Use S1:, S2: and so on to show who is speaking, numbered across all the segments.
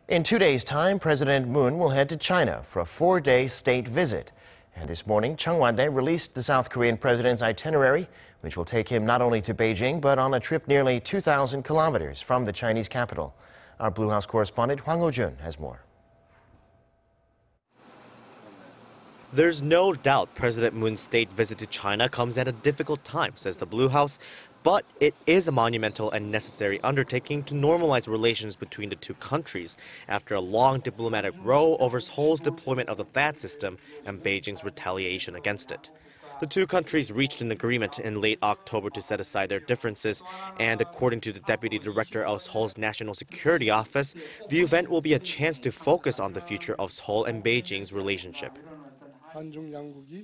S1: In 2 days' time, President Moon will head to China for a 4-day state visit. And this morning, Chung Wan-dae released the South Korean president's itinerary, which will take him not only to Beijing, but on a trip nearly 2,000 kilometers from the Chinese capital. Our Blue House correspondent Hwang Ho-jun has more.
S2: There's no doubt President Moon's state visit to China comes at a difficult time, says the Blue House, but it is a monumental and necessary undertaking to normalize relations between the two countries after a long diplomatic row over Seoul's deployment of the THAAD system and Beijing's retaliation against it. The two countries reached an agreement in late October to set aside their differences, and according to the deputy director of Seoul's National Security Office, the event will be a chance to focus on the future of Seoul and Beijing's relationship.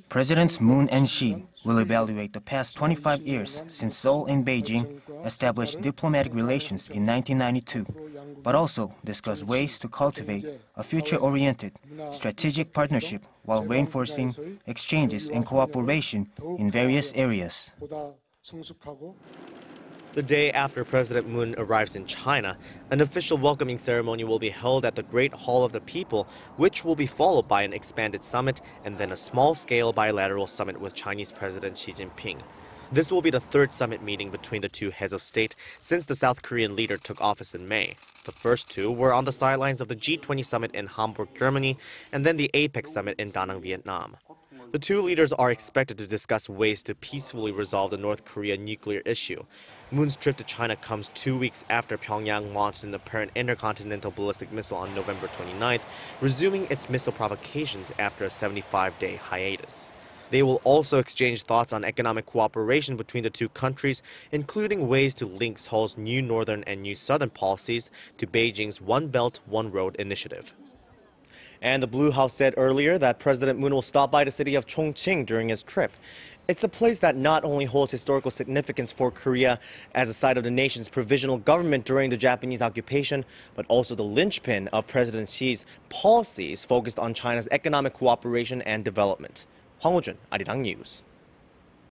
S3: Presidents Moon and Xi will evaluate the past 25 years since Seoul and Beijing established diplomatic relations in 1992, but also discuss ways to cultivate a future-oriented strategic partnership while reinforcing exchanges and cooperation in various areas.
S2: The day after President Moon arrives in China, an official welcoming ceremony will be held at the Great Hall of the People, which will be followed by an expanded summit and then a small-scale bilateral summit with Chinese President Xi Jinping. This will be the third summit meeting between the two heads of state since the South Korean leader took office in May. The first two were on the sidelines of the G20 summit in Hamburg, Germany, and then the APEC summit in Da Nang, Vietnam. The two leaders are expected to discuss ways to peacefully resolve the North Korea nuclear issue. Moon's trip to China comes 2 weeks after Pyongyang launched an apparent intercontinental ballistic missile on November 29th, resuming its missile provocations after a 75-day hiatus. They will also exchange thoughts on economic cooperation between the two countries, including ways to link Seoul's new northern and new southern policies to Beijing's One Belt, One Road initiative. And the Blue House said earlier that President Moon will stop by the city of Chongqing during his trip. It's a place that not only holds historical significance for Korea as a site of the nation's provisional government during the Japanese occupation, but also the linchpin of President Xi's policies focused on China's economic cooperation and development. Hwang Ho-jun, Arirang News.